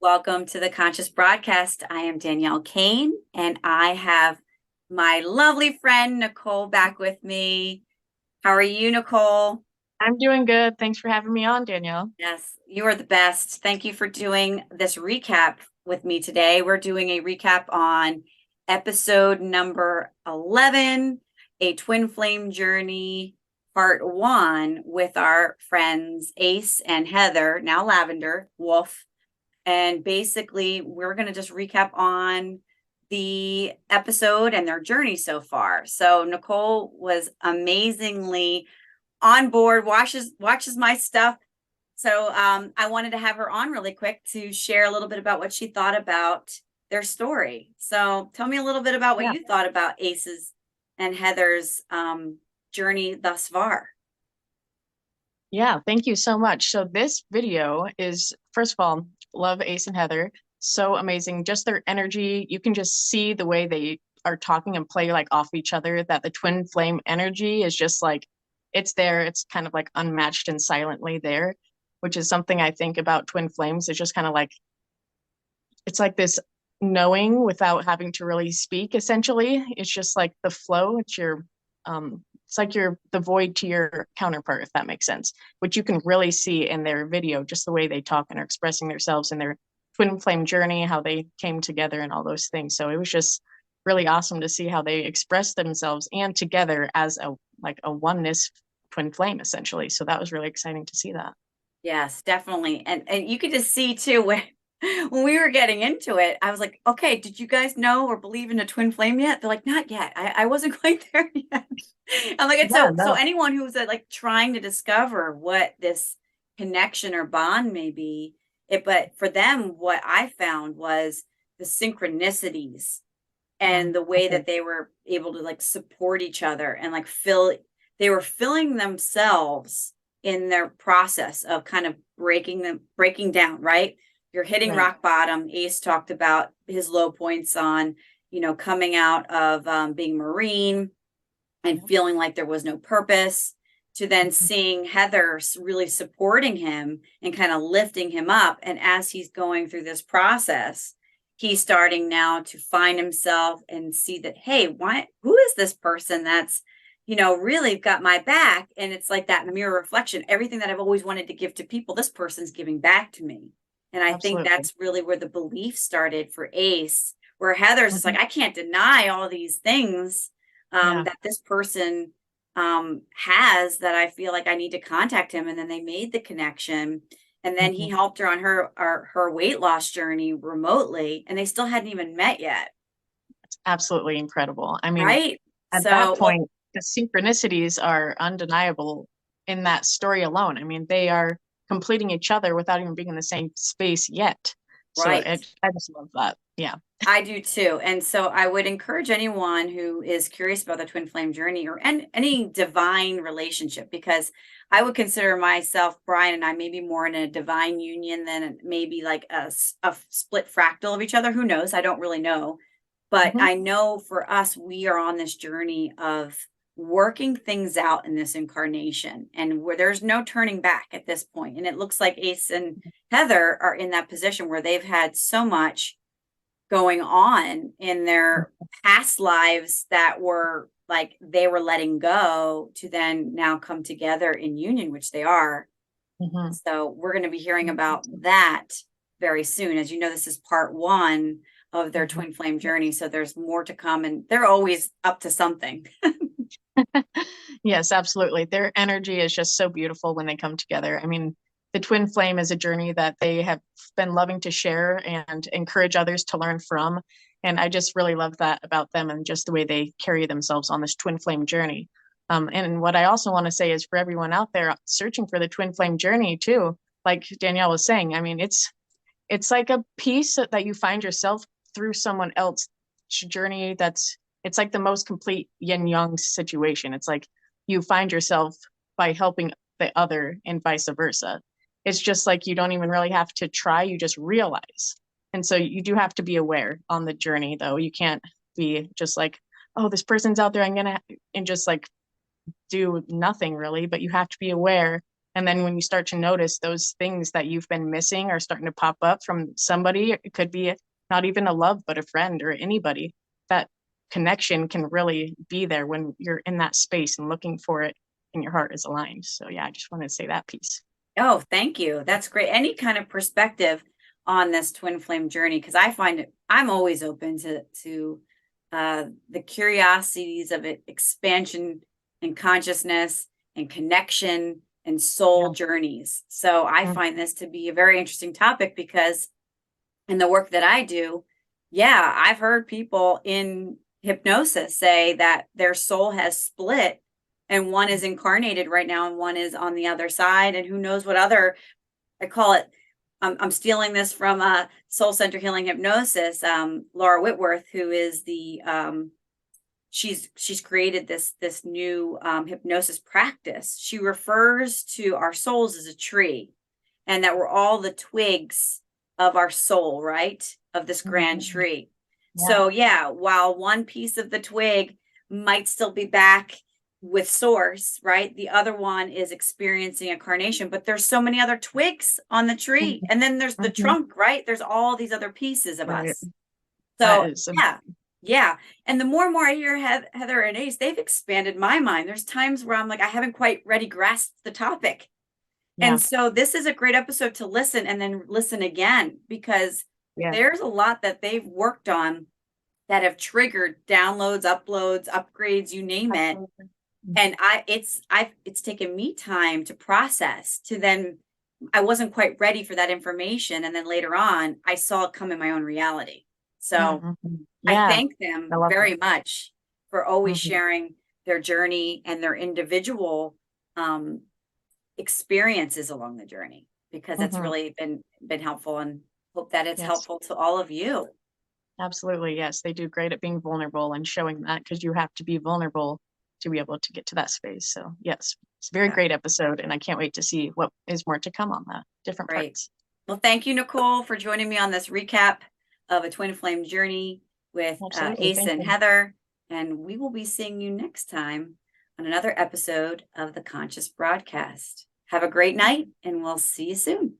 Welcome to the Conscious Broadcast. I am Danielle Kane, and I have my lovely friend Nicole back with me. How are you, Nicole? I'm doing good. Thanks for having me on, Danielle. Yes, you are the best. Thank you for doing this recap with me today. We're doing a recap on episode number 11, A Twin Flame Journey, part one, with our friends Ace and Heather, now Lavender, Wolf. And basically, we're going to just recap on the episode and their journey so far. So Nicole was amazingly on board, watches my stuff. So I wanted to have her on really quick to share a little bit about what she thought about their story. So tell me a little bit about what Yeah. you thought about Ace's and Heather's journey thus far. Yeah, thank you so much. So this video is, first of all, love Ace and Heather. So amazing. Just their energy. You can just see the way they are talking and play like off each other, that the twin flame energy is just like it's there. It's kind of like unmatched and silently there, which is something I think about twin flames. It's just kind of like it's like this knowing without having to really speak, essentially. It's just like the flow. It's like you're the void to your counterpart, if that makes sense, which you can really see in their video, just the way they talk and are expressing themselves in their twin flame journey, how they came together and all those things. So it was just really awesome to see how they expressed themselves and together as a oneness twin flame, essentially. So that was really exciting to see that. Yes, definitely. And you could just see too when we were getting into it, I was like, okay, did you guys know or believe in a twin flame yet? They're like, not yet. I wasn't quite there yet. I'm like, and Yeah, so no. anyone who's like trying to discover what this connection or bond may be, but for them, what I found was the synchronicities and the way Okay. that they were able to like support each other and like they were filling themselves in their process of kind of breaking down, right? You're hitting Right. rock bottom. Ace talked about his low points on, coming out of being Marine and Yep. feeling like there was no purpose, to then Mhm. seeing Heather really supporting him and kind of lifting him up. And as he's going through this process, he's starting now to find himself and see that, hey, who is this person that's, really got my back? And it's like that mirror reflection. Everything that I've always wanted to give to people, this person's giving back to me. And I think Absolutely. that's really where the belief started for Ace, where Heather's just like, Mhm. I can't deny all these things Yeah. that this person has, that I feel like I need to contact him. And then they made the connection. And then he Mhm. helped her on her weight loss journey remotely, and they still hadn't even met yet. Absolutely incredible. I mean, Right. at that So, well, point, the synchronicities are undeniable in that story alone. I mean, they are completing each other without even being in the same space yet. So right. I just love that. Yeah. I do too. And so I would encourage anyone who is curious about the twin flame journey or any divine relationship, because I would consider myself, Brian and I, maybe more in a divine union than maybe like a split fractal of each other. Who knows? I don't really know. But Hmm. I know for us, we are on this journey of working things out in this incarnation, and where there's no turning back at this point. And it looks like Ace and Heather are in that position where they've had so much going on in their past lives that were like they were letting go to then now come together in union, which they are. Hmm. So we're going to be hearing about that very soon. As you know, this is part one of their Hmm. twin flame journey. So there's more to come, and they're always up to something. Yes, absolutely. Their energy is just so beautiful when they come together. I mean, the twin flame is a journey that they have been loving to share and encourage others to learn from. And I just really love that about them and just the way they carry themselves on this twin flame journey. And what I also want to say is for everyone out there searching for the twin flame journey too, like Danielle was saying, I mean, it's like a piece that you find yourself through someone else's journey. It's like the most complete yin yang situation. It's like you find yourself by helping the other and vice versa. It's just like you don't even really have to try, you just realize. And so you do have to be aware on the journey, though. You can't be just like, oh, this person's out there, and just like do nothing really, but you have to be aware And then when you start to notice those things that you've been missing are starting to pop up from somebody, it could be not even a love, but a friend or anybody, that connection can really be there when you're in that space and looking for it and your heart is aligned. So yeah, I just wanted to say that piece. Oh, thank you. That's great. Any kind of perspective on this twin flame journey, because I find it, I'm always open to the curiosities of it, expansion and consciousness and connection and soul Yeah. journeys. So I Mm. find this to be a very interesting topic because in the work that I do, yeah, I've heard people in hypnosis say that their soul has split and one is incarnated right now and one is on the other side. And who knows what other, I call it, I'm stealing this from Soul Center Healing Hypnosis, Laura Whitworth, who is the, she's created this new hypnosis practice. She refers to our souls as a tree and that we're all the twigs of our soul, right? Of this grand Mhm. tree. Yeah. So yeah, while one piece of the twig might still be back with source, right? The other one is experiencing a carnation, but there's so many other twigs on the tree. Mhm. And then there's the Mhm. trunk, right? There's all these other pieces of Right. us. That So is a, yeah, yeah. And the more and more I hear Heather and Ace, they've expanded my mind. There's times where I'm like, I haven't quite ready grasped the topic. yeah. And so this is a great episode to listen and then listen again because Yeah. there's a lot that they've worked on that have triggered downloads, uploads, upgrades, you name it. Absolutely. And it's taken me time to process to then I wasn't quite ready for that information. And then later on, I saw it come in my own reality. So Mhm. I Yeah. thank I them love that. very much for always Mhm. sharing their journey and their individual um, experiences along the journey because that's Mhm. really been helpful and hope that it's Yes. helpful to all of you. Absolutely. Yes. They do great at being vulnerable and showing that because you have to be vulnerable to be able to get to that space. So yes, it's a very Yeah, great episode and I can't wait to see what is more to come on that, different great. parts. Well, thank you, Nicole, for joining me on this recap of a twin flame journey with Absolutely. Ace Thank and you. Heather. And we will be seeing you next time on another episode of the Conscious Broadcast. Have a great night, and we'll see you soon.